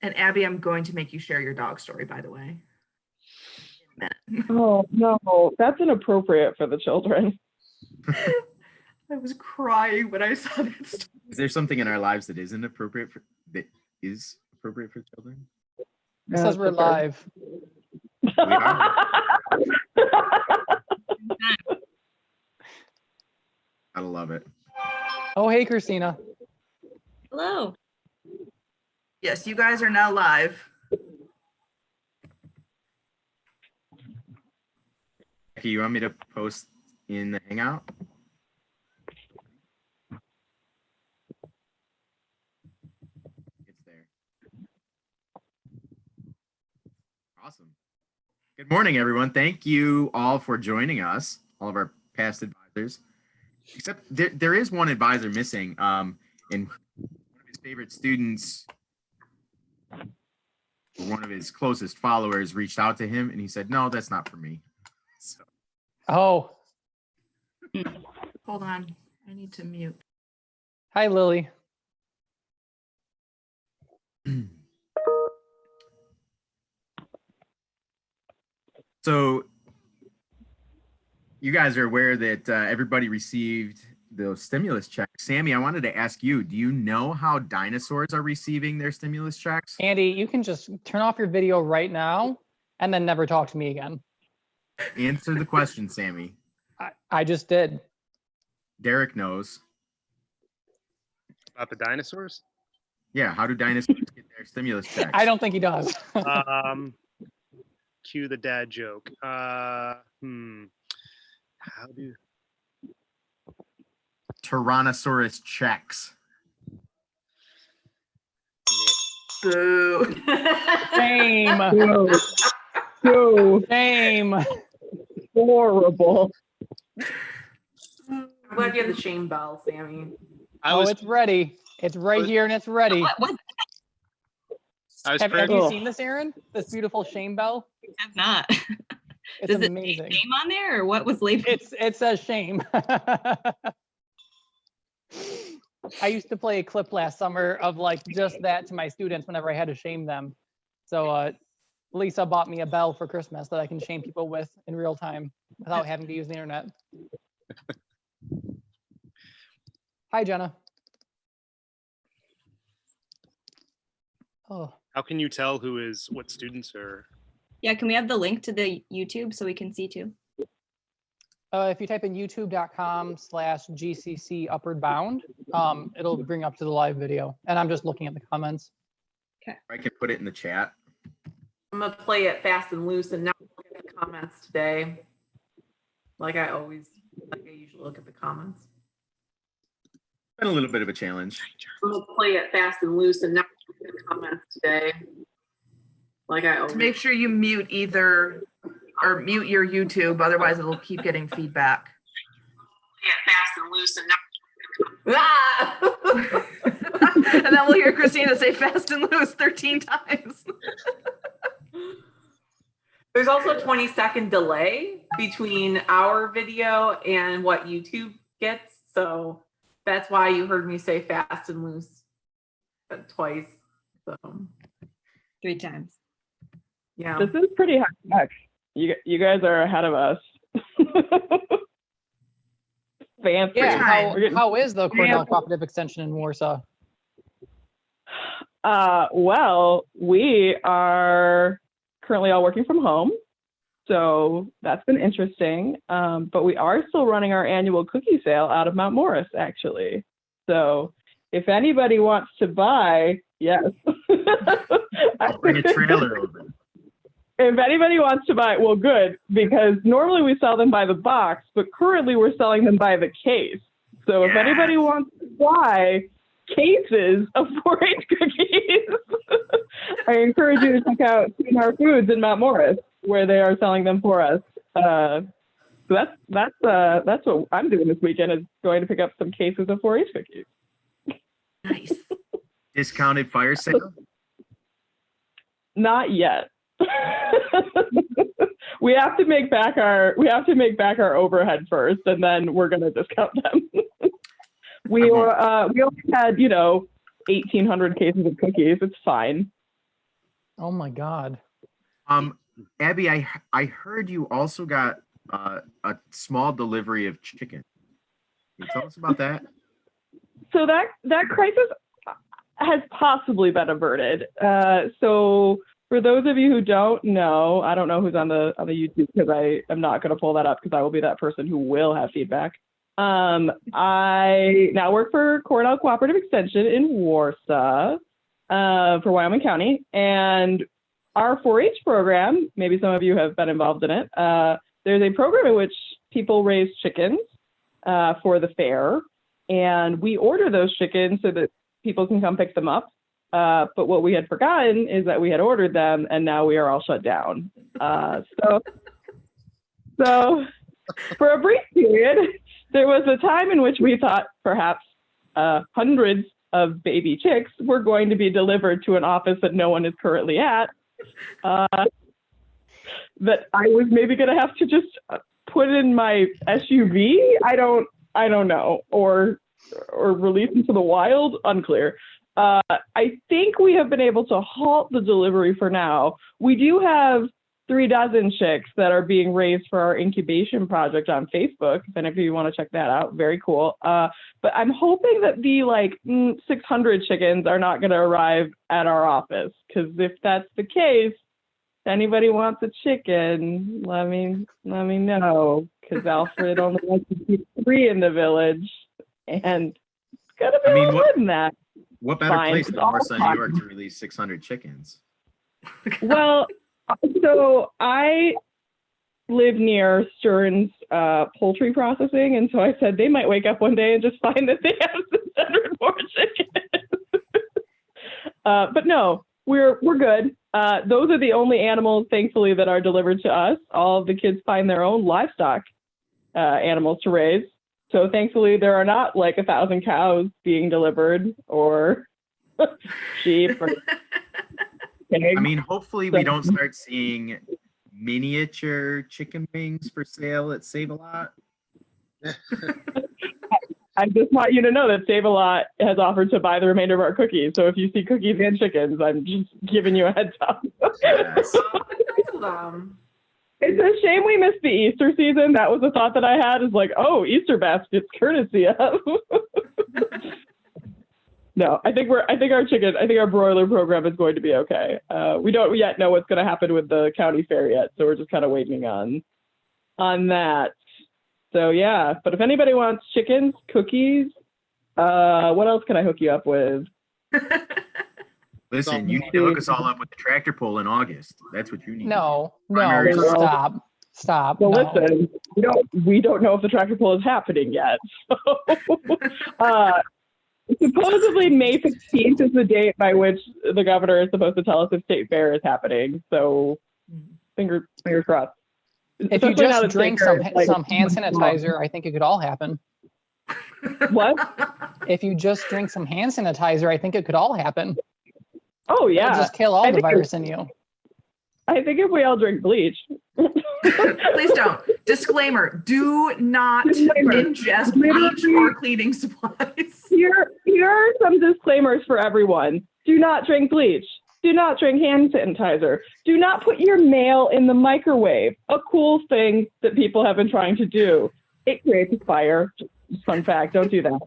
And Abby, I'm going to make you share your dog story, by the way. Oh, no, that's inappropriate for the children. I was crying when I saw that story. Is there something in our lives that isn't appropriate for children? It says we're live. We are. I love it. Oh, hey, Christina. Hello. Yes, you guys are now live. Becky, you want me to post in the Hangout? It's there. Awesome. Good morning, everyone. Thank you all for joining us, all of our past advisors. Except there is one advisor missing, and one of his favorite students, one of his closest followers, reached out to him, and he said, "No, that's not for me." So. Oh, Hold on, I need to mute. hi, Lily. So you guys are aware that everybody received those stimulus checks. Sammy, I wanted to ask you, do you know how dinosaurs are receiving their stimulus checks? Andy, you can just turn off your video right now and then never talk to me again. Answer the question, Sammy. I just did. Derek knows. About the dinosaurs? Yeah, how do dinosaurs get their stimulus checks? I don't think he does. Cue the dad joke. How do Tyrannosaurus checks. Boo. Shame. So Shame. horrible. I'm glad you had the shame bell, Sammy. Oh, it's ready. It's right here and it's ready. What? Have you seen this, Aaron? This beautiful shame bell? I have not. It's Does amazing. it say name on there or what was labeled? It says shame. I used to play a clip last summer of like just that to my students whenever I had to shame them. So Lisa bought me a bell for Christmas that I can shame people with in real time without having to use the internet. Hi, Jenna. Oh, How can you tell what students are? Yeah, can we have the link to the YouTube so we can see too? if you type in youtube.com/GCC Upward Bound, it'll bring up to the live video. And I'm just looking at the comments. I can put it in the chat. I'm gonna play it fast and loose and not look at the comments today. Like I usually look at the comments. Been a little bit of a challenge. I'm gonna play it fast and loose and not look at the comments today. Like I always. Make sure you mute either or mute your YouTube, otherwise it'll keep getting feedback. Play it fast and loose and not. And then we'll hear Christina say fast and loose 13 times. There's also a 20-second delay between our video and what YouTube gets. So that's why you heard me say fast and loose twice. So 3 times. yeah. This is pretty high tech. You guys are ahead of us. Fancy. Yeah, We're getting- how is the Cornell Cooperative Extension in Warsaw? Well, we are currently all working from home, so that's been interesting. But we are still running our annual cookie sale out of Mount Morris, actually. So if anybody wants to buy, yes. I'll bring a trailer over. If anybody wants to buy, well, good, because normally we sell them by the box, but currently we're selling them by the case. So if anybody wants to buy cases of 4-H cookies, I encourage you to check out CNR Foods in Mount Morris, where they are selling them for us. So that's what I'm doing this weekend, is going to pick up some cases of 4-H cookies. Nice. Discounted fire sale? Not yet. we have to make back our overhead first, and then we're going to discount them. we only had 1,800 cases of cookies. It's fine. Oh my God. Abby, I heard you also got a small delivery of chicken. Can you tell us about that? So that crisis has possibly been averted. So for those of you who don't know, I don't know who's on the YouTube because I am not going to pull that up because I will be that person who will have feedback. I now work for Cornell Cooperative Extension in Warsaw for Wyoming County, and our 4-H program, maybe some of you have been involved in it. There's a program in which people raise chickens for the fair, and we order those chickens so that people can come pick them up. But what we had forgotten is that we had ordered them, and now we are all shut down. So for a brief period, there was a time in which we thought perhaps hundreds of baby chicks were going to be delivered to an office that no one is currently at. That I was maybe going to have to just put in my SUV. I don't know, or release into the wild. Unclear. I think we have been able to halt the delivery for now. We do have 36 chicks that are being raised for our incubation project on Facebook. If any of you want to check that out, very cool. But I'm hoping that the 600 chickens are not going to arrive at our office, because if that's the case, if anybody wants a chicken, let me know, because Alfred only wants to keep 3 in the village, and it's gonna be more than that. What better Fine. place than It's all Warsaw, New fine. York, to release 600 chickens? Well, so I live near Stearns poultry processing, and so I said they might wake up one day and just find that they have 600 more chickens. But no, we're good. Those are the only animals, thankfully, that are delivered to us. All of the kids find their own livestock animals to raise. So thankfully, there are not 1,000 cows being delivered, or sheep, or pigs. I mean, hopefully we don't start seeing miniature chicken wings for sale at Save-A-Lot. I just want you to know that Save-A-Lot has offered to buy the remainder of our cookies. So if you see cookies and chickens, I'm just giving you a heads up. Yes. It's a shame we missed the Easter season. That was a thought that I had, is Easter baskets courtesy of. No, I think our broiler program is going to be okay. We don't yet know what's going to happen with the county fair yet, so we're just kind of waiting on that. So yeah, but if anybody wants chickens, cookies, what else can I hook you up with? Listen, you need to hook us all up with the tractor pull in August. That's what you need. No, Primary school. stop. Well, no. listen, we don't know if the tractor pull is happening yet. So, supposedly May 15th is the date by which the governor is supposed to tell us if state fair is happening. So fingers crossed. If you Especially now just that drink state fair is, some hand sanitizer, I think it could all happen. What? If you just drink some hand sanitizer, I think it could all happen. Oh It'll yeah. just kill all I the think virus in you. I think if we all drink bleach. Please don't. Disclaimer, do not Disclaimer. ingest bleach or cleaning supplies. Here are some disclaimers for everyone. Do not drink bleach. Do not drink hand sanitizer. Do not put your mail in the microwave. A cool thing that people have been trying to do. It creates a fire. Just fun fact, don't do that.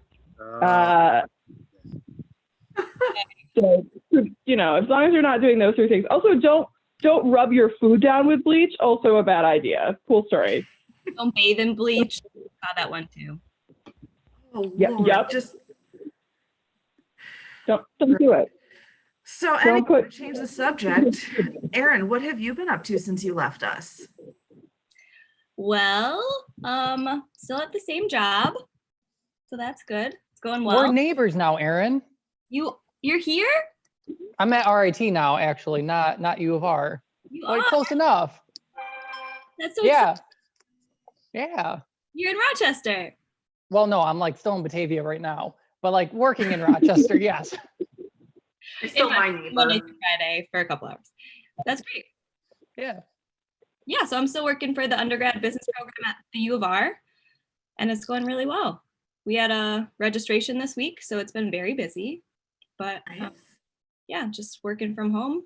So, as long as you're not doing those 3 things. Also, don't rub your food down with bleach. Also a bad idea. Cool story. Don't bathe in bleach. Saw that one too. Oh, Yep, Lord, yep. Just Don't do it. so anyway, to change the subject. Erin, what have you been up to since you left us? Well, still at the same job. So that's good. It's going well. We're neighbors now, Aaron. You're here? I'm at RIT now, actually, not U of R. You Like are? close enough. That's so Yeah. exciting. Yeah. You're in Rochester. Well, no, I'm still in Batavia right now, but working in Rochester, yes. You're still In my Monday neighbor. through Friday for a couple hours. That's great. Yeah. Yeah, so I'm still working for the undergrad business program at the U of R, and it's going really well. We had a registration this week, so it's been very busy. But Nice. yeah, just working from home.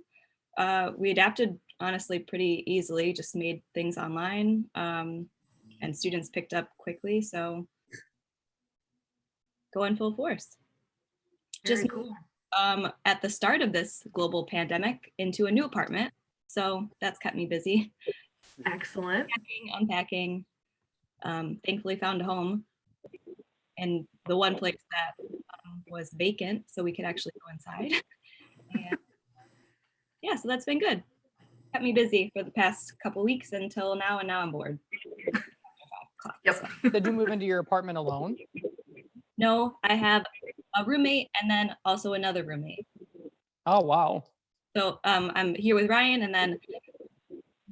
We adapted honestly pretty easily, just made things online, and students picked up quickly. So going full force. Very Just cool. at the start of this global pandemic into a new apartment. So that's kept me busy. Excellent. Packing, unpacking. Thankfully found a home and the one place that was vacant so we could actually go inside. And yeah, so that's been good. Kept me busy for the past couple weeks until now, and now I'm bored. Yep. Did you move into your apartment alone? No, I have a roommate and then also another roommate. Oh, wow. So I'm here with Ryan, and then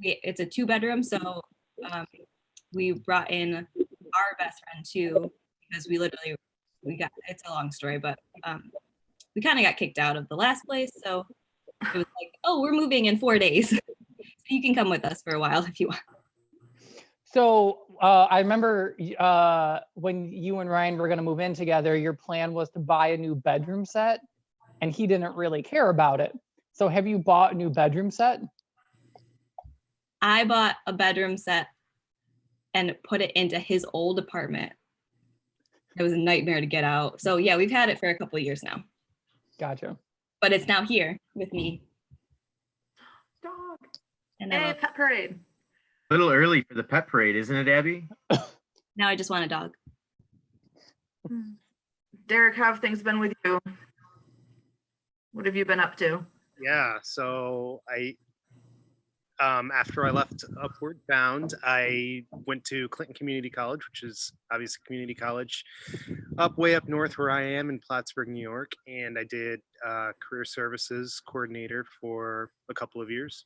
it's a 2-bedroom. So we brought in our best friend too, because it's a long story, but we kind of got kicked out of the last place. So it was like, oh, we're moving in 4 days. So you can come with us for a while if you want. So I remember when you and Ryan were going to move in together, your plan was to buy a new bedroom set, and he didn't really care about it. So have you bought a new bedroom set? I bought a bedroom set and put it into his old apartment. It was a nightmare to get out. So yeah, we've had it for a couple of years now, Gotcha. but it's now here with me. Dog. And Hey, then pet parade. A little early for the pet parade, isn't it, Abby? now I just want a dog. Derek, how have things been with you? What have you been up to? Yeah, so after I left Upward Bound, I went to Clinton Community College, which is obviously community college way up north where I am in Plattsburgh, New York. And I did career services coordinator for a couple of years.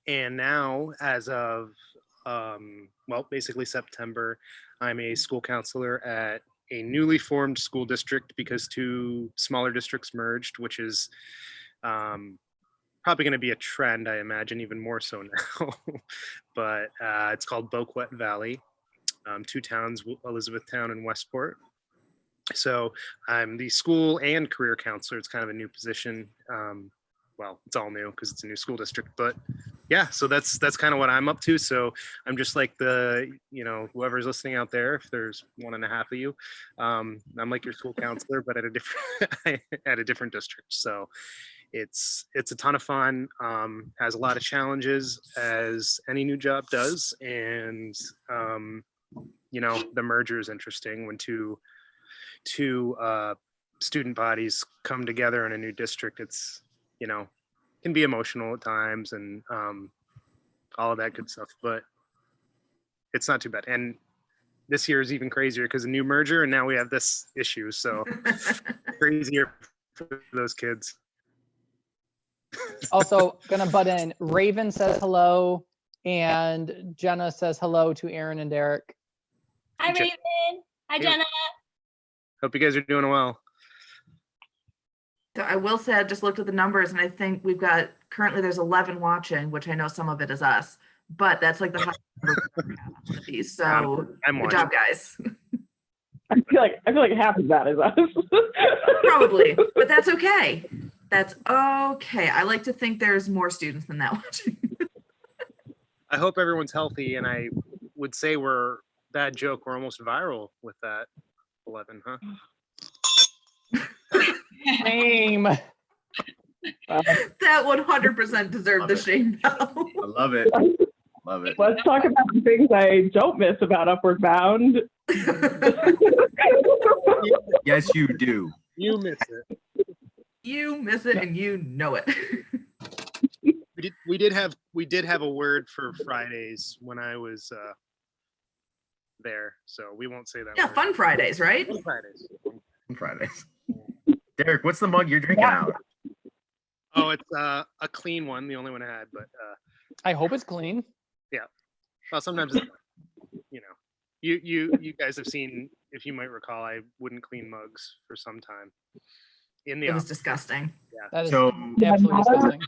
And now, as of, basically September, I'm a school counselor at a newly formed school district because 2 smaller districts merged, which is probably going to be a trend, I imagine, even more so now. But it's called Boquet Valley, 2 towns, Elizabethtown and Westport. So I'm the school and career counselor. It's kind of a new position. It's all new because it's a new school district, but yeah, so that's kind of what I'm up to. So I'm just like whoever's listening out there, if there's 1.5 of you, I'm like your school counselor, but at a different at a different district. So it's a ton of fun, has a lot of challenges as any new job does. And, the merger is interesting when two student bodies come together in a new district. It's, can be emotional at times and all of that good stuff, but it's not too bad. And this year is even crazier because a new merger and now we have this issue. So crazier for those kids. Also, gonna butt in. Raven says hello, and Jenna says hello to Aaron and Derek. Hi, Jen- Raven. Hi, Hey. Jenna. Hope you guys are doing well. So I will say, I just looked at the numbers and I think currently there's 11 watching, which I know some of it is us, but that's like the highest number we've ever had on one of these. So I'm good watching. job, guys. I feel like half of that is us. Probably, but that's okay. That's okay. I like to think there's more students than that watching. I hope everyone's healthy, and I would say bad joke, we're almost viral with that 11, huh? Shame. That 100% deserved the shame bell. I love it. Love it. Let's talk about the things I don't miss about Upward Bound. Yes, you do. You miss it. You miss it and you know it. We did have a word for Fridays when I was there, so we won't say that. Yeah, word. fun Fridays, right? Fun Fridays. Fridays. Derek, what's the mug you're drinking out? Oh, it's a clean one, the only one I had, but I hope it's clean. well, sometimes it's, you guys have seen, if you might recall, I wouldn't clean mugs for some time in the It was office. disgusting. That is So absolutely disgusting.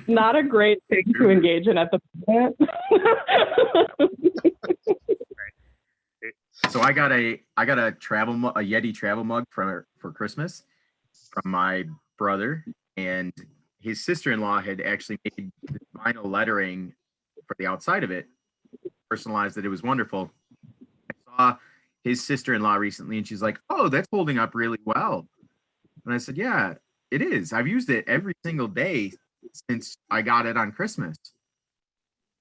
Not a great thing to engage in at the moment. So I got a Yeti travel mug for Christmas from my brother, and his sister-in-law had actually made the vinyl lettering for the outside of it, personalized it. It was wonderful. I saw his sister-in-law recently, and she's like, "Oh, that's holding up really well." And I said, "Yeah, it is. I've used it every single day since I got it on Christmas."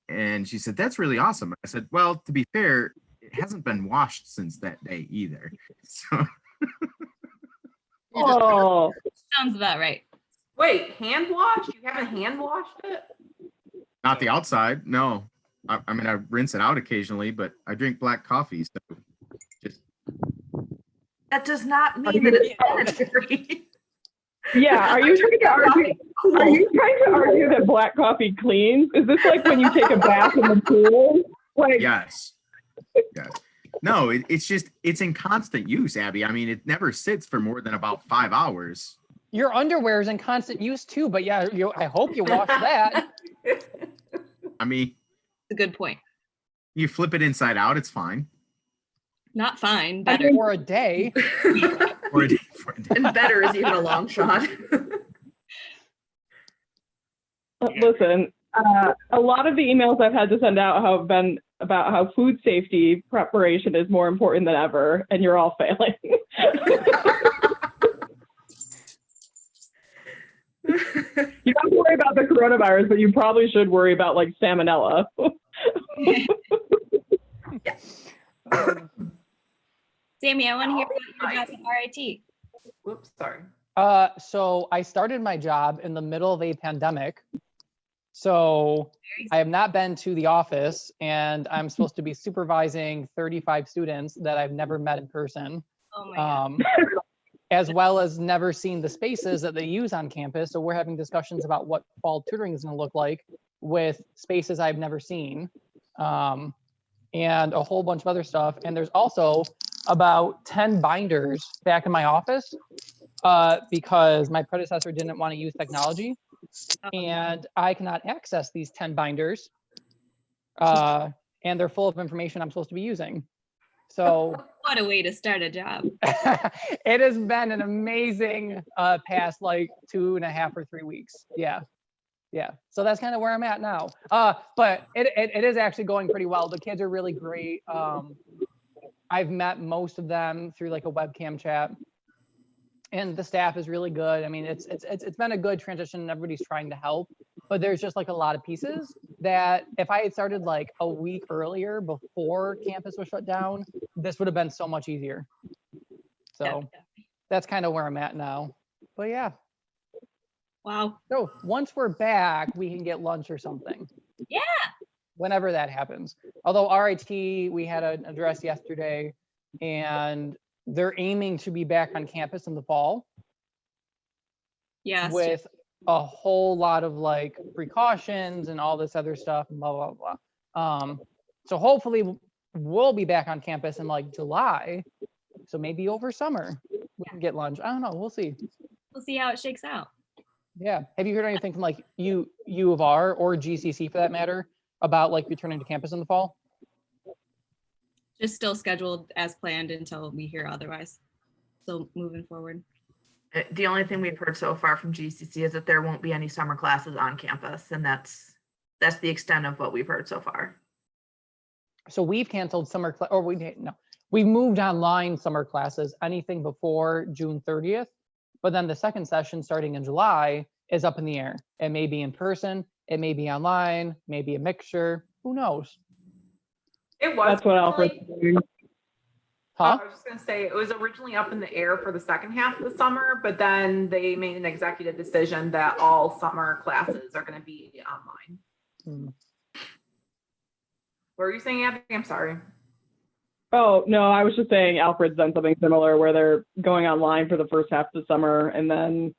And she said, "That's really awesome." I said, "Well, to be fair, it hasn't been washed since that day either." So Oh, Sounds about right. Wait, hand wash? You haven't hand washed it? not the outside, no. I mean, I rinse it out occasionally, but I drink black coffee, so just That does not mean that it's sanitary. yeah. Are you trying to argue? Are you trying to argue that black coffee cleans? Is this like when you take a bath in the pool? Like, yes. Yes. No, it's just it's in constant use, Abby. I mean, it never sits for more than about 5 hours. Your underwear is in constant use too, but yeah, I hope you wash that. I mean, It's a good point. you flip it inside out, it's fine. Not fine, I better. think- For a day. For a day, for a day. And better is even a long shot. Listen, a lot of the emails I've had to send out have been about how food safety preparation is more important than ever, and you're all failing. You don't have to worry about the coronavirus, but you probably should worry about like salmonella. Sammy, I want to hear about your job at RIT. Whoops, sorry. So I started my job in the middle of a pandemic. So I have not been to the office, and I'm supposed to be supervising 35 students that I've never met in person, Oh my God. as well as never seen the spaces that they use on campus. So we're having discussions about what fall tutoring is going to look like with spaces I've never seen, and a whole bunch of other stuff. And there's also about 10 binders back in my office because my predecessor didn't want to use technology. And I cannot access these 10 binders, and they're full of information I'm supposed to be using. So What a way to start a job. it has been an amazing past like 2.5 or 3 weeks. Yeah. So that's kind of where I'm at now. But it is actually going pretty well. The kids are really great. I've met most of them through like a webcam chat. And the staff is really good. I mean, it's been a good transition, and everybody's trying to help, but there's just like a lot of pieces that if I had started like a week earlier before campus was shut down, this would have been so much easier. So that's kind of where I'm at now. But yeah, Wow. so once we're back, we can get lunch or something. Yeah. Whenever that happens. Although RIT, we had an address yesterday, and they're aiming to be back on campus in the fall Yes. with a whole lot of like precautions and all this other stuff and blah, blah, blah. So hopefully we'll be back on campus in like July. So maybe over summer we can get lunch. I don't know. We'll see. We'll see how it shakes out. Yeah. Have you heard anything from like U of R or GCC for that matter about like returning to campus in the fall? Just still scheduled as planned until we hear otherwise. Still moving forward. The only thing we've heard so far from GCC is that there won't be any summer classes on campus, and that's the extent of what we've heard so far. So we've canceled summer or we've moved online summer classes, anything before June 30th. But then the second session starting in July is up in the air. It may be in person, it may be online, maybe a mixture, who knows? It was. That's what Alfred's originally- doing. Huh? I was just gonna say, it was originally up in the air for the second half of the summer, but then they made an executive decision that all summer classes are gonna be online. Hmm. What were you saying, Abby? I'm sorry. Oh, no, I was just saying Alfred's done something similar where they're going online for the first half of the summer and then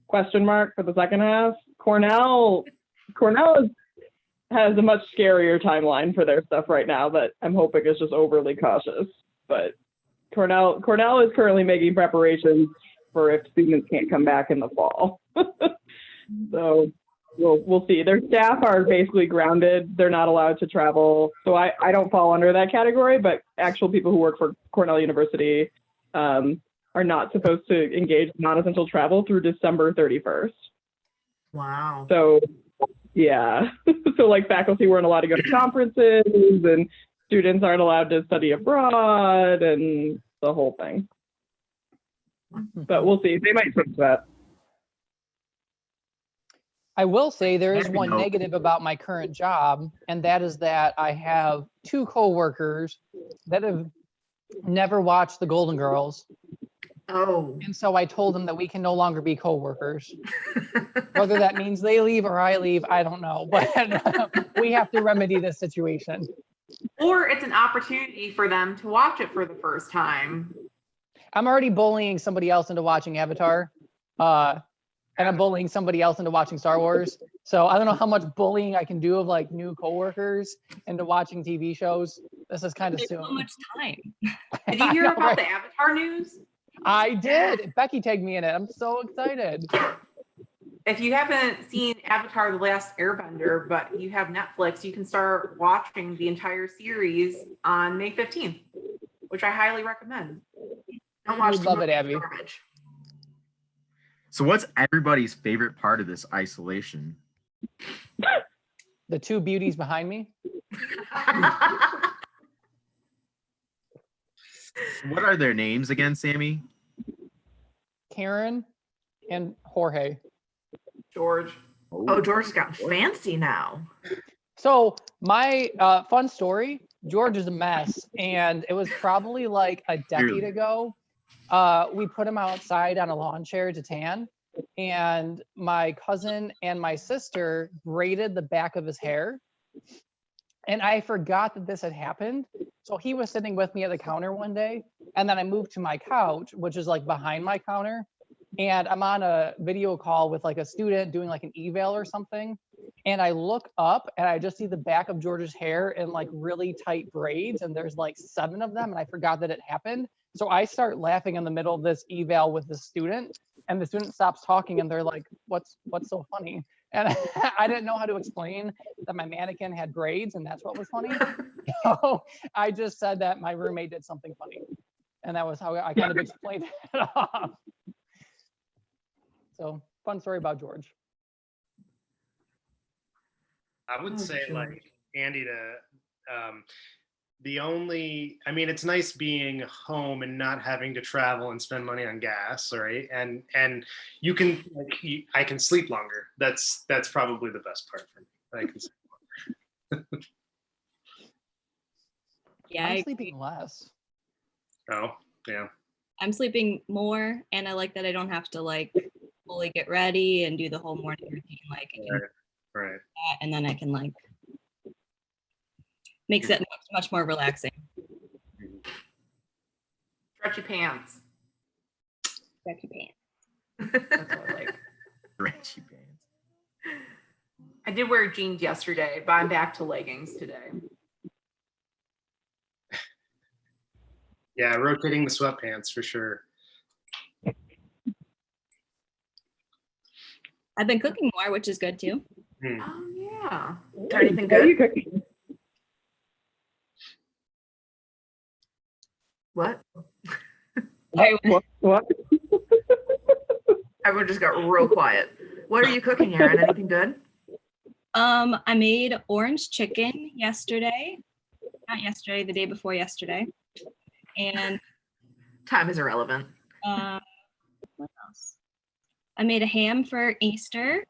question mark for the second half. Cornell has a much scarier timeline for their stuff right now that I'm hoping is just overly cautious. But Cornell is currently making preparations for if students can't come back in the fall. So we'll see. Their staff are basically grounded. They're not allowed to travel. So I don't fall under that category, but actual people who work for Cornell University are not supposed to engage in non-essential travel through December 31st. Wow. So, yeah. So, like, faculty weren't allowed to go to conferences, and students aren't allowed to study abroad, and the whole thing. But we'll see. They might fix that. I will say there is Happy one note. negative about my current job, and that is that I have 2 coworkers that have never watched The Golden Girls. Oh. And so I told them that we can no longer be coworkers. Whether that means they leave or I leave, I don't know. But we have to remedy this situation. Or it's an opportunity for them to watch it for the first time. I'm already bullying somebody else into watching Avatar. And I'm bullying somebody else into watching Star Wars. So I don't know how much bullying I can do of like new coworkers into watching TV shows. This is kind of There's soon. so much time. Did you I hear know, about right? the Avatar news? I did. Becky tagged me in it. I'm so excited. If you haven't seen Avatar: The Last Airbender, but you have Netflix, you can start watching the entire series on May 15th, which I highly recommend. Don't watch You'd love it, the Abby. garbage. So what's everybody's favorite part of this isolation? The 2 beauties behind me. What are their names again, Sammy? Karen and Jorge. George. Oh, George's gotten fancy now. So my fun story, George is a mess. And it was probably like a decade Really? ago. We put him outside on a lawn chair to tan. And my cousin and my sister braided the back of his hair. And I forgot that this had happened. So he was sitting with me at the counter one day. And then I moved to my couch, which is like behind my counter. And I'm on a video call with like a student doing like an eval or something. And I look up and I just see the back of George's hair in like really tight braids. And there's like 7 of them. And I forgot that it happened. So I start laughing in the middle of this eval with the student. And the student stops talking and they're like, what's so funny? And I didn't know how to explain that my mannequin had braids and that's what was funny. So I just said that my roommate did something funny. And that was how I kind of explained it off. So fun story about George. I would Oh, say George. like Andy I mean, it's nice being home and not having to travel and spend money on gas, right? And you can I can sleep longer. That's probably the best part for me. I can sleep longer. Yeah, I'm sleeping less. Oh, yeah. I'm sleeping more, and I like that I don't have to like fully get ready and do the whole morning routine. Like, I can do Right. that, and then I can like makes it much more relaxing. Stretchy pants. Stretchy pants. That's what I like. Stretchy pants. I did wear jeans yesterday, but I'm back to leggings today. Yeah, rotating the sweatpants for sure. I've been cooking more, which is good too. Oh yeah. Is there anything What are you good? cooking? What? What? Everyone just got real quiet. What are you cooking, Aaron? Anything good? I made orange chicken yesterday. Not yesterday, the day before yesterday. And Time is irrelevant. what else? I made a ham for Easter.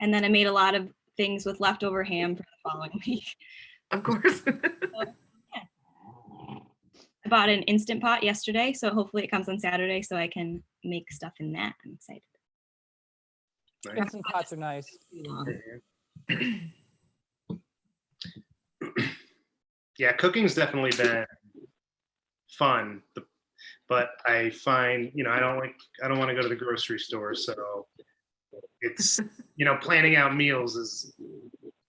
And then I made a lot of things with leftover ham for the following week. Of course. I bought an Instant Pot yesterday, so hopefully it comes on Saturday so I can make stuff in that. I'm excited. Nice. Instant pots are nice. Too long. Yeah, cooking's definitely been fun, but I find, I don't want to go to the grocery store, so it's, planning out meals it's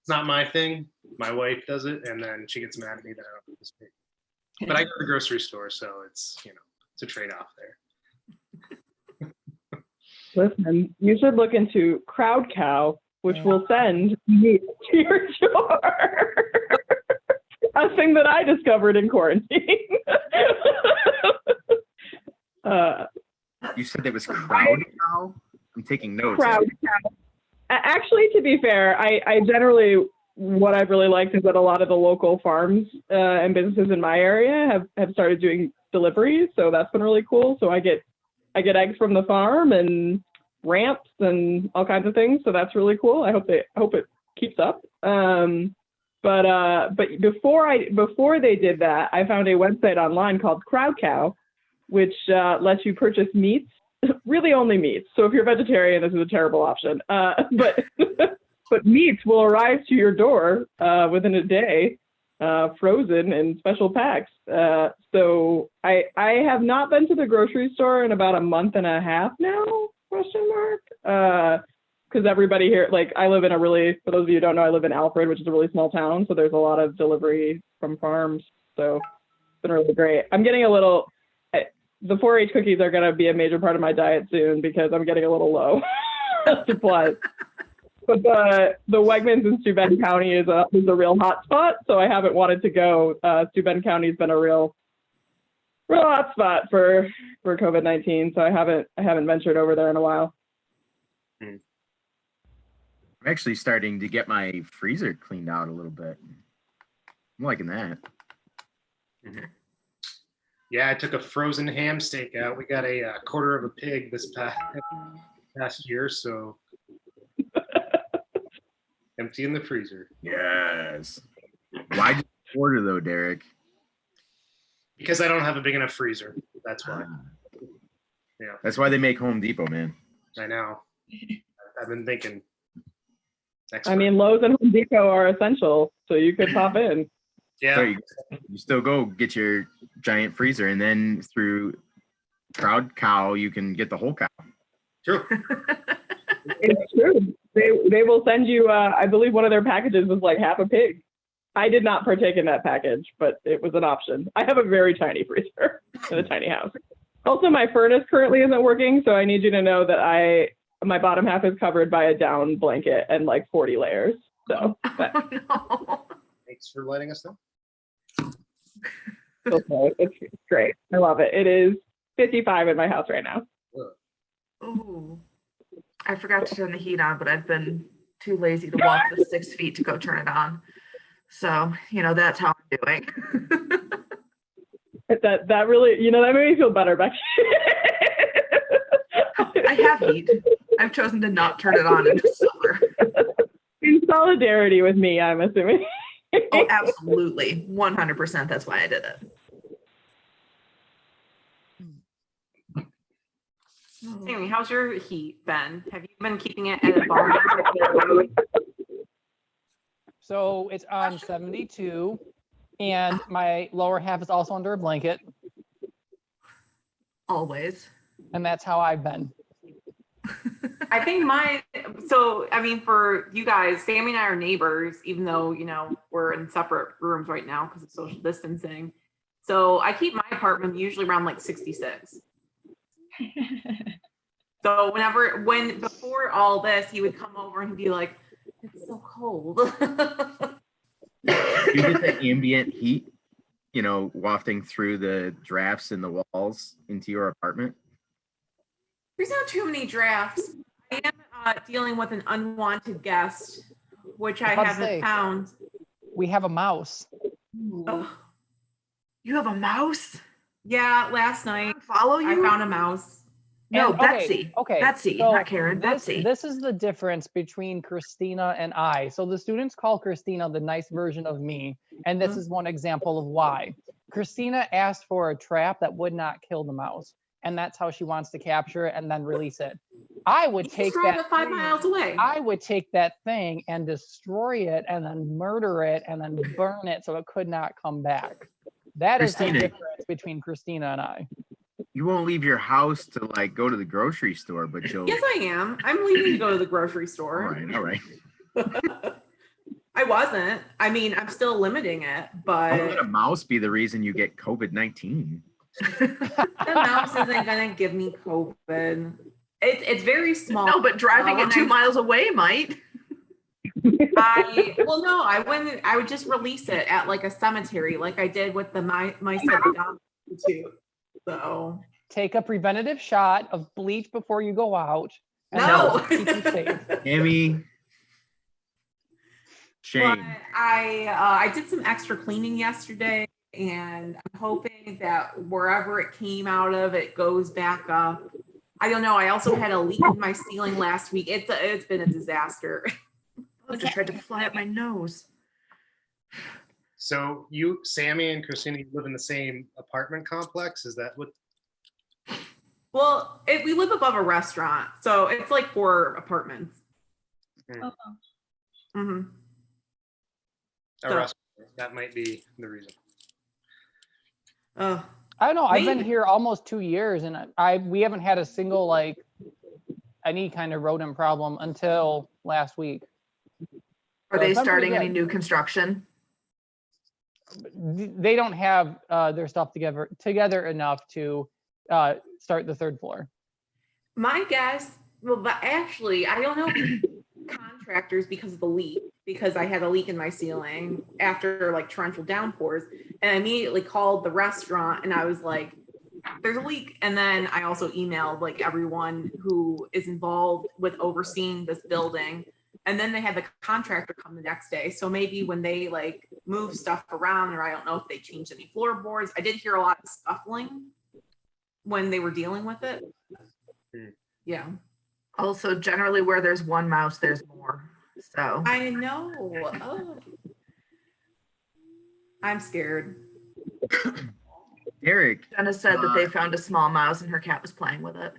not my thing. My wife does it, and then she gets mad at me that I don't participate. But I go to the grocery store, so it's, it's a trade-off there. Listen, you should look into Crowd Cow, which will send meat to your door. A thing that I discovered in quarantine. You said that was crowd cow? I'm taking notes. Crowd cow. Actually, to be fair, I generally, what I've really liked is that a lot of the local farms and businesses in my area have started doing deliveries, so that's been really cool. So I get eggs from the farm and ramps and all kinds of things, so that's really cool. I hope it keeps up. But before they did that, I found a website online called Crowd Cow, which lets you purchase meats, really only meats. So if you're a vegetarian, this is a terrible option. But but meats will arrive to your door within a day, frozen in special packs. So I have not been to the grocery store in about a month and a half now, question mark. Because everybody here, like I live in a really, for those of you who don't know, I live in Alfred, which is a really small town. So there's a lot of delivery from farms. So it's been really great. I'm getting a little, the 4-H cookies are going to be a major part of my diet soon because I'm getting a little low supplies. But the Wegmans in Steuben County is a real hot spot. So I haven't wanted to go. Steuben County has been a real hot spot for COVID-19. So I haven't ventured over there in a while. I'm actually starting to get my freezer cleaned out a little bit. I'm liking that. Yeah, I took a frozen ham steak out. We got a quarter of a pig this past year, so empty in the freezer. Yes. Why'd you order though, Derek? Because I don't have a big enough freezer. That's why. Yeah, That's why they make Home Depot, man. I know. I've been thinking. I mean, Lowe's and Home Depot are essential, so you could pop in. Yeah. So you still go get your giant freezer, and then through Crowd Cow, you can get the whole cow. True. It's true. They will send you, I believe one of their packages was like half a pig. I did not partake in that package, but it was an option. I have a very tiny freezer in a tiny house. Also, my furnace currently isn't working, so I need you to know that my bottom half is covered by a down blanket and like 40 layers. So Oh, no. Thanks for letting us know. okay, it's great. I love it. It is 55 in my house right now. Ooh. I forgot to turn the heat on, but I've been too lazy to walk the 6 feet to go turn it on. So, that's how I'm doing. That really, that made me feel better, Becky. I have heat. I've chosen to not turn it on in December. In solidarity with me, I'm assuming. Oh, absolutely. 100%. That's why I did it. Sammy, how's your heat been? Have you been keeping it at a bar? So it's on 72, and my lower half is also under a blanket, Always. and that's how I've been. I think for you guys, Sammy and I are neighbors, even though, we're in separate rooms right now because of social distancing. So I keep my apartment usually around like 66. So before all this, he would come over and he'd be like, it's so cold. You get the ambient heat, wafting through the drafts in the walls into your apartment. There's not too many drafts. I am dealing with an unwanted guest, which I About to haven't say. found. We have a mouse. Oh, You have a mouse? yeah, last night Follow I you? found a mouse. No, And- okay, Betsy. Okay. Betsy, so not Karen. This, Betsy. this is the difference between Christina and I. So the students call Christina the nice version of me. And this is one example of why. Christina asked for a trap that would not kill the mouse. And that's how she wants to capture it and then release it. I would take Just drive that. it 5 miles away. I would take that thing and destroy it and then murder it and then burn it so it could not come back. That is the Christina. difference between Christina and I. You won't leave your house to go to the grocery store, but you'll. Yes, I am. I'm leaving to go to the grocery All store. right. I wasn't. I mean, I'm still limiting it, Don't let but a mouse be the reason you get COVID-19. the mouse isn't gonna give me COVID. It's very small. No, but driving when it 2 I- miles away might. I would just release it at like a cemetery, like I did with the mice at the dog too. So Take a preventative shot of bleach before you go out. And No. keep you safe. Amy. But Shame. I did some extra cleaning yesterday, and I'm hoping that wherever it came out of, it goes back up. I don't know. I also had a leak in my ceiling last week. It's been a disaster. I just tried to fly up my nose. So you, Sammy and Christina, you live in the same apartment complex? Is that what? Well, we live above a restaurant, so it's like 4 apartments. Oh, hmm A So- restaurant? That might be the reason. Oh, I don't know. I've been Maybe. here almost 2 years, and we haven't had a single like any kind of rodent problem until last week. Are So they it's been pretty starting any good. new construction? They don't have their stuff together enough to start the 3rd floor. my guess. Well, but actually, I don't know contractors because of the leak. Because I had a leak in my ceiling after like torrential downpours, and I immediately called the restaurant and I was like, "There's a leak." And then I also emailed like everyone who is involved with overseeing this building. And then they had the contractor come the next day. So maybe when they like move stuff around, or I don't know if they changed any floorboards. I did hear a lot of scuffling when they were dealing with it. Yeah, Also, generally where there's one mouse, there's more. So I know. Oh. I'm scared. Derek, Jenna said that they found a small mouse and her cat was playing with it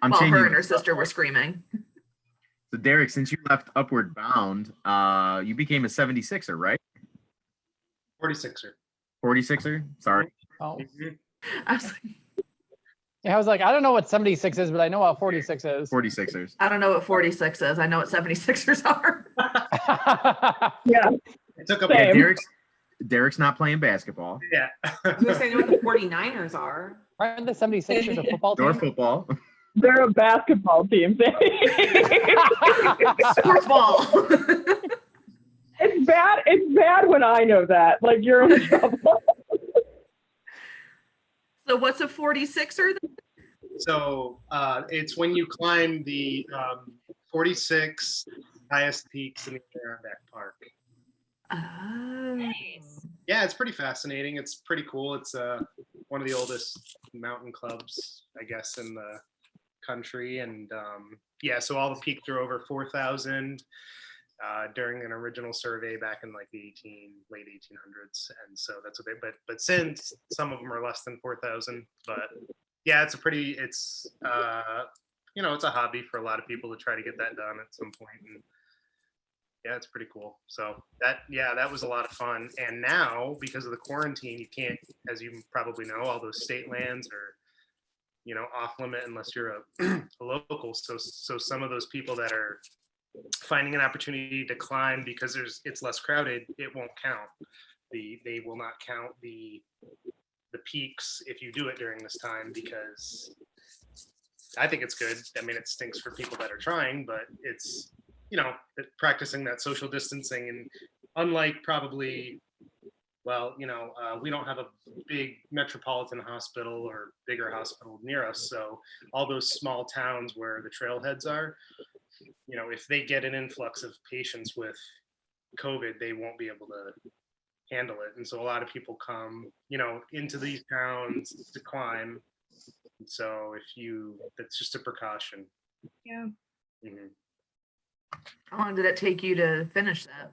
I'm while changing. her and her sister were screaming. So Derek, since you left Upward Bound, you became a 76er, right? 46er. 46er? Sorry. Oh, I was like, yeah. I was like, I don't know what 76 is, but I know what 46 is. 46ers. I don't know what 46 is. I know what 76ers are. Yeah. It took up. Same. Derek's not playing basketball Yeah. I was gonna say, I know what the 49ers are. Aren't the 76ers a football or team? football. They're a basketball team. Sports ball. It's bad. It's bad when I know that. Like you're in trouble. So what's a 46er? So it's when you climb the 46 highest peaks in the Adirondack Park. Oh. Yeah, it's pretty fascinating. It's pretty cool. It's one of the oldest mountain clubs, I guess, in the country. And yeah, so all the peaks are over 4,000 during an original survey back in like the late 1800s. And so that's what they, but since some of them are less than 4,000, but yeah, it's it's a hobby for a lot of people to try to get that done at some point. And yeah, it's pretty cool. So that was a lot of fun. And now because of the quarantine, you can't, as you probably know, all those state lands are, off limit unless you're a local. So some of those people that are finding an opportunity to climb because it's less crowded, it won't count. They will not count the peaks if you do it during this time, because I think it's good. I mean, it stinks for people that are trying, but it's, practicing that social distancing. And unlike probably, we don't have a big metropolitan hospital or bigger hospital near us. So all those small towns where the trailheads are, if they get an influx of patients with COVID, they won't be able to handle it. And so a lot of people come, into these towns to climb. So that's just a precaution. Yeah. Mhm. How long did it take you to finish that?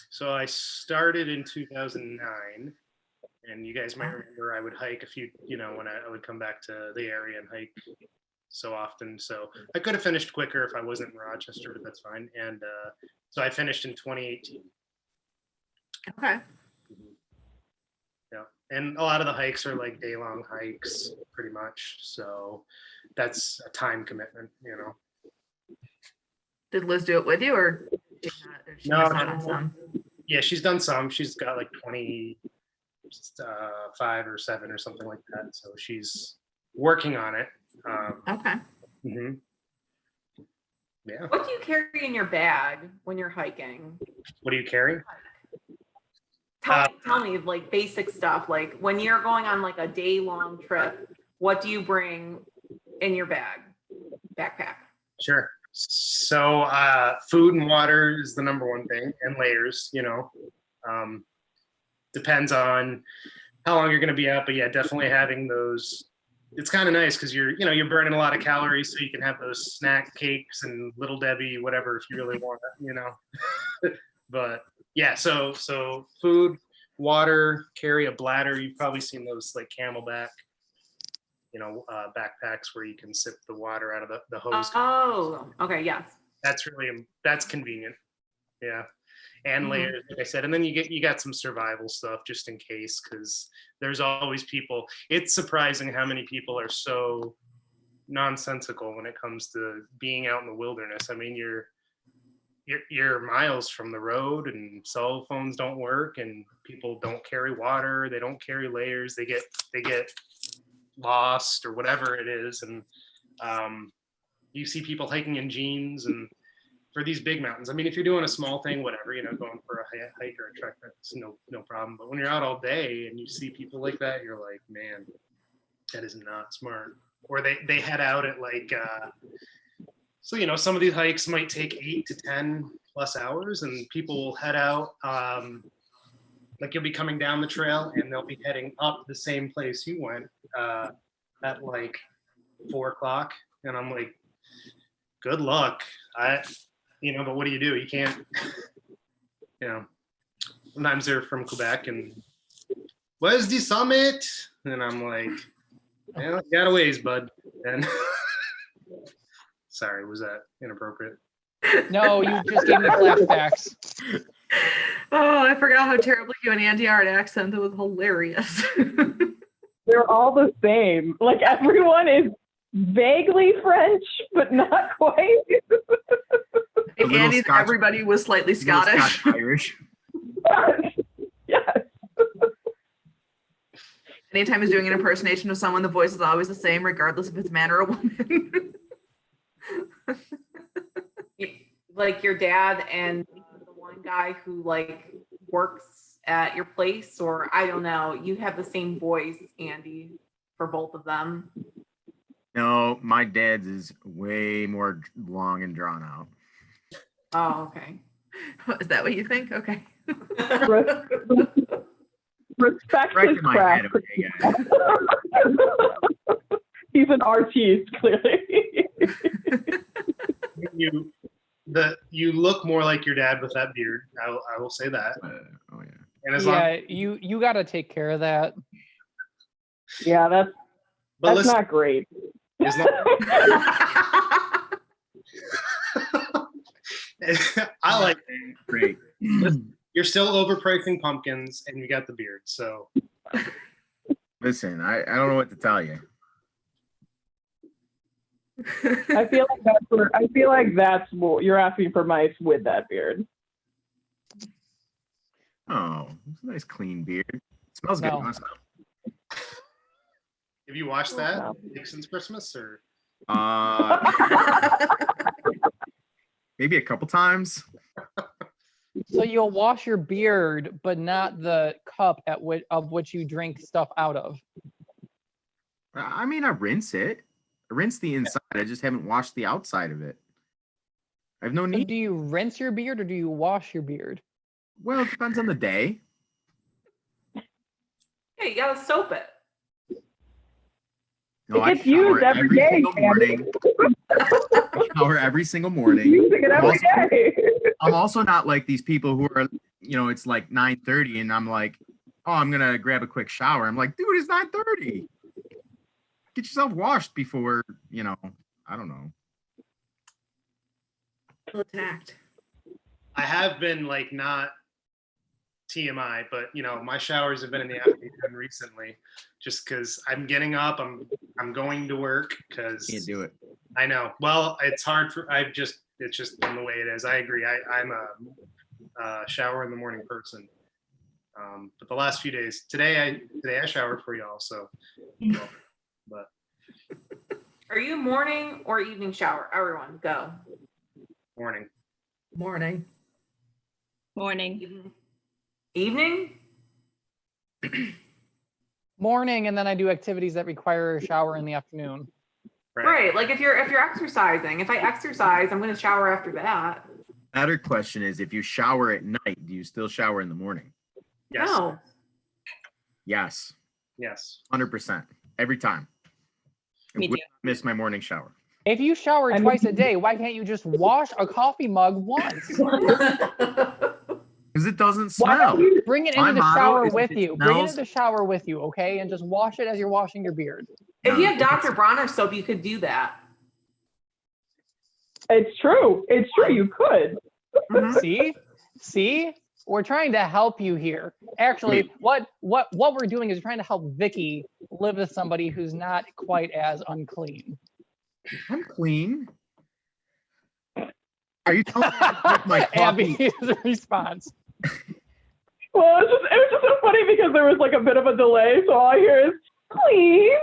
So I started in 2009, and you guys might remember I would hike a few, when I would come back to the area and hike so often. So I could have finished quicker if I wasn't in Rochester, but that's fine. And so I finished in 2018. Okay. Yeah. And a lot of the hikes are like day-long hikes, pretty much. So that's a time commitment, Did Liz do it with you, or did she No, miss out on no. some? Yeah, she's done some. She's got like 25 or 7 or something like that. So she's working on it. Okay. Mhm. Yeah. What do you carry in your bag when you're hiking? What do you carry? Tell me like basic stuff. Like when you're going on like a day-long trip, what do you bring in your backpack? Sure. So food and water is the number one thing, and layers, depends on how long you're going to be out, but yeah, definitely having those. It's kind of nice because you're burning a lot of calories, so you can have those snack cakes and Little Debbie, whatever, if you really want it, But yeah, so food, water, carry a bladder. You've probably seen those like Camelback, backpacks where you can sip the water out of the hose. Oh, okay, yes. That's convenient. Yeah. And Mhm. layers, like I said, and then you got some survival stuff just in case, because there's always people. It's surprising how many people are so nonsensical when it comes to being out in the wilderness. I mean, you're miles from the road, and cell phones don't work, and people don't carry water, they don't carry layers, they get lost or whatever it is, and you see people hiking in jeans and for these big mountains. I mean, if you're doing a small thing, whatever, going for a hike or a trek, that's no problem. But when you're out all day and you see people like that, you're like, man, that is not smart. Or they head out at like, some of these hikes might take 8 to 10 plus hours, and people will head out, like you'll be coming down the trail and they'll be heading up the same place you went at like 4 o'clock. And I'm like, good luck. But what do? You can't, sometimes they're from Quebec and where's the summit? And I'm like, you got a ways, bud. And sorry, was that inappropriate? No, you just gave me flashbacks. Oh, I forgot how terrible you and Andy are at accent. That was hilarious. They're all the same. Like everyone is vaguely French, but not quite. little Andy's Scotch- everybody was slightly Little Scottish. Irish. Yes. Anytime he's doing an impersonation of someone, the voice is always the same, regardless if it's man or a woman. Like your dad and the one guy who like works at your place, or I don't know, you have the same voice, Andy, for both of them. No, my dad's is way more long and drawn out. Oh, okay. Is that what you think? Okay. Respect Right his in my craft. head, okay, guys. He's an artiste, clearly. You look more like your dad with that beard. I will say that. Oh yeah. And as long, Yeah, you got to take care of that. Yeah, but that's listen, not great. as long, I like. Great. You're still overpricing pumpkins, and you got the beard. So Listen, I don't know what to tell you. I feel like that's what you're asking for mice with that beard. Oh, it's a nice clean beard. It smells good. No. Must have you watched that Wow. since Christmas, or maybe a couple times. So you'll wash your beard, but not the cup of which you drink stuff out of. I mean, I rinse it. I rinse the inside. I just haven't washed the outside of it. I have no So need. do you rinse your beard or do you wash your beard? Well, it depends on the day. Yeah, you gotta soap it. No, It gets used every day, single morning. I shower every single morning. Using it every day. I'm also not like these people who are, it's like 9:30 and I'm like, oh, I'm gonna grab a quick shower. I'm like, dude, it's 9:30. Get yourself washed before, I don't know. Feel attacked. I have been like not TMI, but my showers have been in the afternoon recently, just because I'm getting up, I'm going to work because Can't do it. I know. Well, it's hard for it's just been the way it is. I agree. I'm a shower in the morning person. But the last few days, today I showered for y'all, so but Are you morning or evening shower? Everyone, go. morning. Morning. Morning. Evening? Morning, and then I do activities that require a shower in the afternoon. Right. Like if you're exercising, if I exercise, I'm going to shower after that. Better question is, if you shower at night, do you still shower in the morning? Yes. No. Yes, Yes. 100%. Every time. I Me would too. not miss my morning shower. If you shower I mean- twice a day, why can't you just wash a coffee mug once? Because it doesn't Why smell. don't you- Bring it My into the motto shower is if with it you. Bring it smells- into the shower with you, okay? And just wash it as you're washing your beard. If you No, have Dr. Bronner soap, you could do that. It's true. It's true. You could. Mhm. See, we're trying to help you here. Actually, what we're doing is trying to help Vicky live with somebody who's not quite as unclean. I'm clean. Are you telling me I drink my coffee? Abby's response. Well, it was just so funny because there was like a bit of a delay, so all I hear is clean.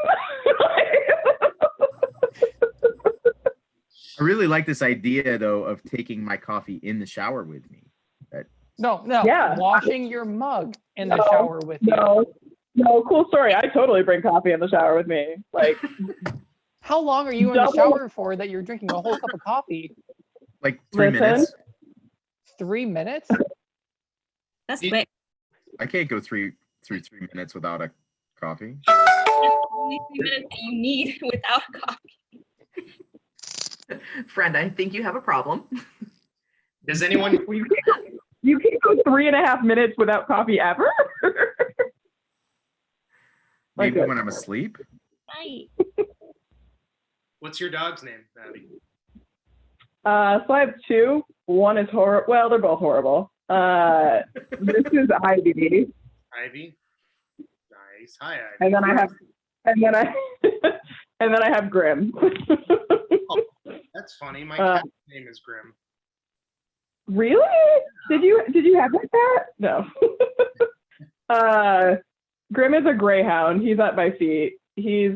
I really like this idea, though, of taking my coffee in the shower with me. No, Yeah. washing your mug in the No, shower with you. No, cool story. I totally bring coffee in the shower with me. Like, How long are you in the Double- shower for that you're drinking a whole cup of coffee? Like 3 Listen. minutes. 3 minutes? That's You- quick. I can't go through 3 minutes without a coffee. That's the only 3 minutes that you need without coffee. Friend, I think you have a problem. Does anyone? you can't go 3.5 minutes without coffee ever. Maybe Okay. when I'm asleep. Right. What's your dog's name, Abby? So I have two. One is horrible. Well, they're both horrible. This is Ivy, Ivy. Nice. Hi, Ivy. and then I have Grim. That's funny. My Uh, cat's name is Grim. Really? Did you have like that? No. Grim is a greyhound. He's at my feet. He's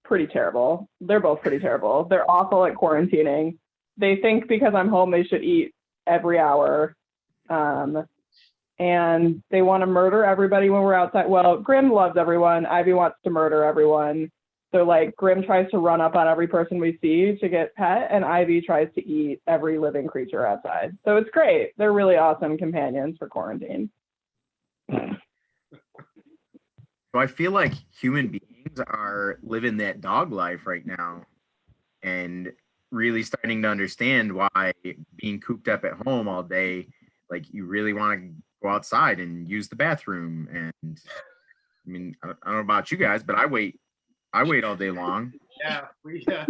pretty terrible. They're both pretty terrible. They're awful at quarantining. They think because I'm home they should eat every hour. And they want to murder everybody when we're outside. Well, Grim loves everyone. Ivy wants to murder everyone. So like Grim tries to run up on every person we see to get pet, and Ivy tries to eat every living creature outside. So it's great. They're really awesome companions for quarantine. So I feel like human beings are living that dog life right now and really starting to understand why being cooped up at home all day, like you really want to go outside and use the bathroom. And I mean, I don't know about you guys, but I wait all day long. Yeah. Yeah.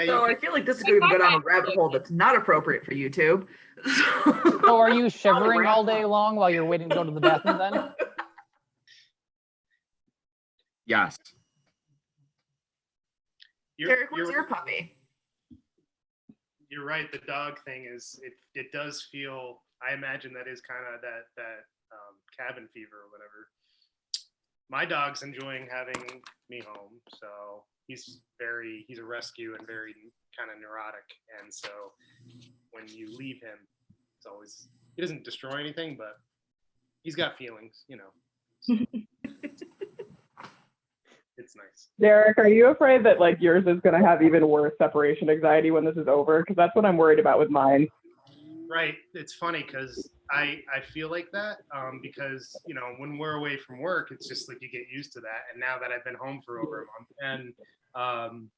So I feel like this is going to go down a rabbit hole that's not appropriate for YouTube. So are you shivering all day long while you're waiting to go to the bathroom then? Yes. Derek, what's your puppy? You're right. The dog thing is it does feel. I imagine that is kind of that cabin fever or whatever. My dog's enjoying having me home, so he's a rescue and very kind of neurotic, and so when you leave him, it's always, he doesn't destroy anything, but he's got feelings, you know. It's nice. Derek, are you afraid that like yours is going to have even worse separation anxiety when this is over? Because that's what I'm worried about with mine. Right. It's funny because I feel like that because, you know, when we're away from work, it's just like you get used to that. And now that I've been home for over a month, and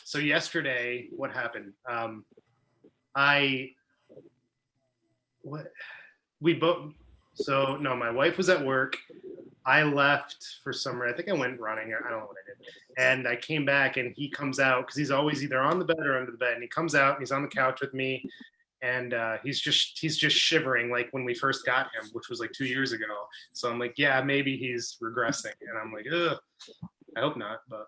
so yesterday, what happened? My wife was at work. I left for summer. I think I went running, or I don't know what I did. And I came back, and he comes out because he's always either on the bed or under the bed. And he comes out, and he's on the couch with me, and he's just shivering like when we first got him, which was like 2 years ago. So I'm like, yeah, maybe he's regressing, and I'm like, ugh, I hope not, but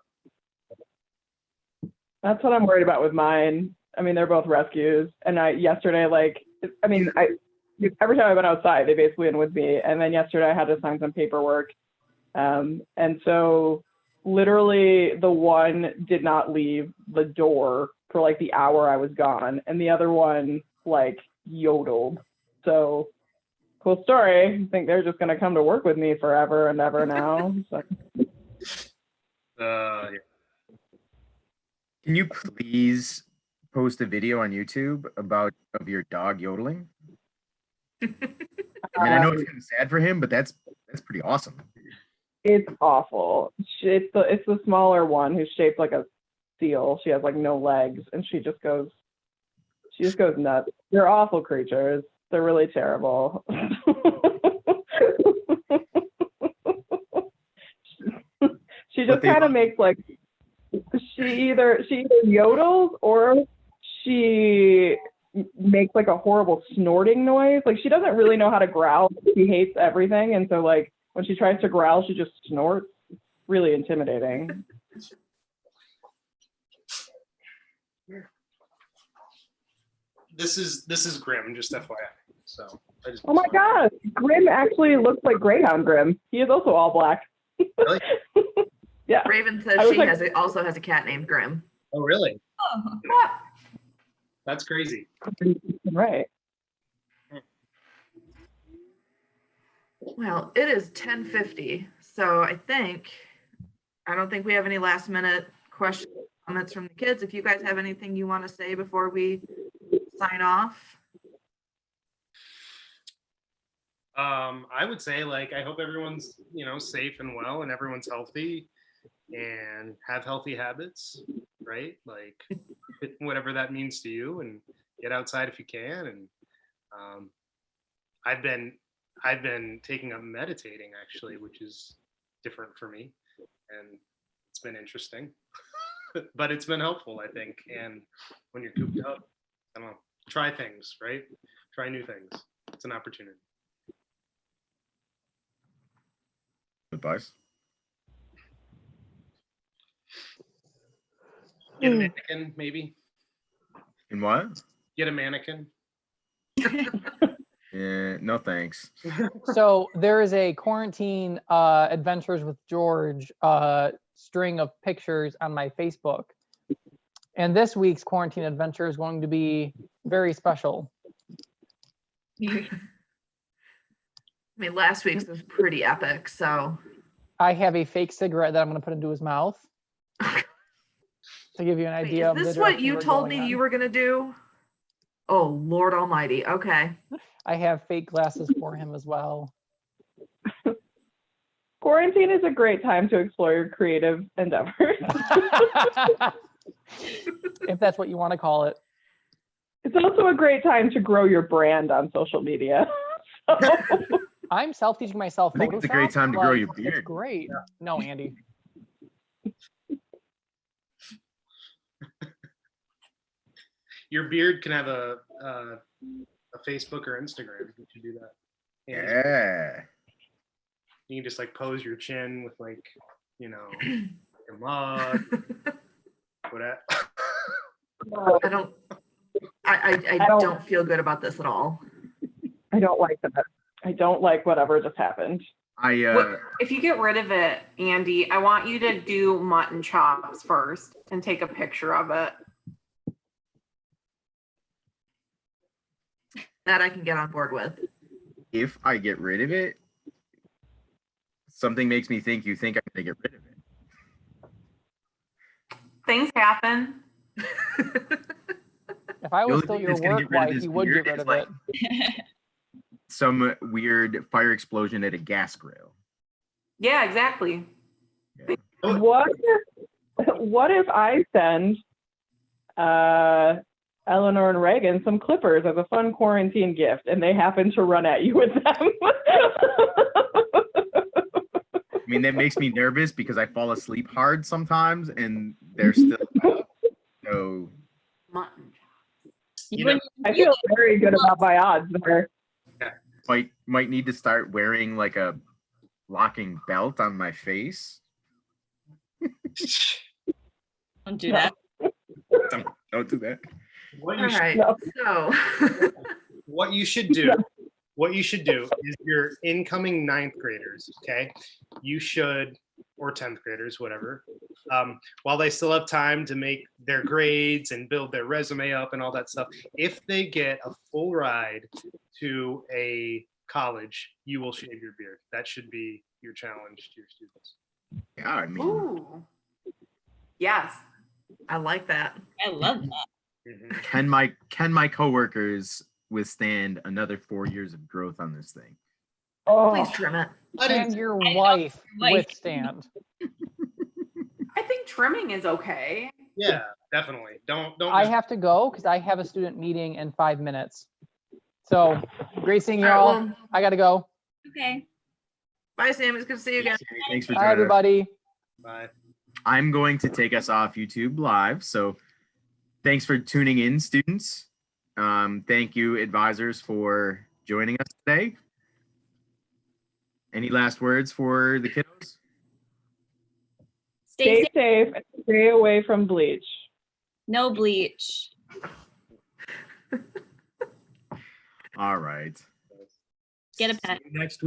That's what I'm worried about with mine. I mean, they're both rescues. And yesterday, every time I went outside, they basically went with me. And then yesterday I had to sign some paperwork. And so literally the one did not leave the door for like the hour I was gone. And the other one like yodeled. So cool story. I think they're just gonna come to work with me forever and ever now. So. Yeah. Can you please post a video on YouTube of your dog yodeling? I mean, I know it's kind of sad for him, but that's pretty awesome. It's awful. It's the smaller one who's shaped like a seal. She has like no legs, and she just goes nuts. They're awful creatures. They're really terrible. She But just they kind of love- makes like she either yodels or she makes like a horrible snorting noise. Like she doesn't really know how to growl. She hates everything, and so like when she tries to growl, she just snorts. It's really intimidating. This is Grim, just FYI. So I just Oh my gosh, Grim actually looks like Greyhound Grim. He is also all black. Really? Yeah. Raven says I was she like- also has a cat named Grim. Oh really? Oh, That's crazy. Right. Well, it is 10:50, so I don't think we have any last minute questions, comments from the kids. If you guys have anything you want to say before we sign off. I would say like I hope everyone's safe and well and everyone's healthy and have healthy habits, right? Like whatever that means to you, and get outside if you can. And I've been taking up meditating actually, which is different for me, and it's been interesting, but it's been helpful, I think. And when you're cooped up, I don't know, try things, right? Try new things. It's an opportunity. Advice. Get a mannequin, maybe. In what? Get a mannequin. Yeah, no thanks. So there is a quarantine adventures with George string of pictures on my Facebook. And this week's quarantine adventure is going to be very special. I mean, last week's was pretty epic, so. I have a fake cigarette that I'm going to put into his mouth to give you an Wait, idea. is this what you told me you were gonna do? Oh, Lord Almighty. Okay. I have fake glasses for him as well. Quarantine is a great time to explore your creative endeavors. If that's what you want to call it. It's also a great time to grow your brand on social media. So, I'm self-teaching myself I think it's a great Photoshop, time to grow like, your It's beard. great. No, Andy. Your beard can have a Facebook or Instagram. You should do that. And Yeah. you can just like pose your chin with like, your mug. Whatever. I don't, I don't feel good about this at all. I don't like that. I don't like whatever just happened. If you get rid of it, Andy, I want you to do mutton chops first and take a picture of it. That I can get on board with. If I get rid of it, something makes me think you think I'm gonna get rid of it. Things happen. If I The was only still thing your that's gonna work get rid of wife, this you would beard get rid is, of like, it. Some weird fire explosion at a gas grill. Yeah, exactly. What if I send Eleanor and Reagan some clippers as a fun quarantine gift, and they happen to run at you with them? I mean, that makes me nervous because I fall asleep hard sometimes, and they're still up. So Mutton. You When know- I feel very good about my odds there. might need to start wearing like a locking belt on my face. don't do that. Don't do that. What All you should right, No. so. what you should do is your incoming ninth graders, okay? You should, or 10th graders, whatever, while they still have time to make their grades and build their resume up and all that stuff, if they get a full ride to a college, you will shave your beard. That should be your challenge to your students. Yeah, I mean, Ooh. Yes. I like that. I love that. Mhm. can my coworkers withstand another 4 years of growth on this thing? Oh, Please trim it. And your I know wife your wife. withstand. I think trimming is okay. Yeah, definitely. Don't. I have to go because I have a student meeting in 5 minutes. So great seeing you All all. right, well, I gotta go. Okay. bye, Sam. It's good to see you again. Thanks for Bye, joining us. everybody. Bye. I'm going to take us off YouTube Live. So thanks for tuning in, students. Thank you, advisors, for joining us today. Any last words for the kiddos? Stay stay safe. safe and stay away from bleach. No bleach. All right. Get a See pet. you next week.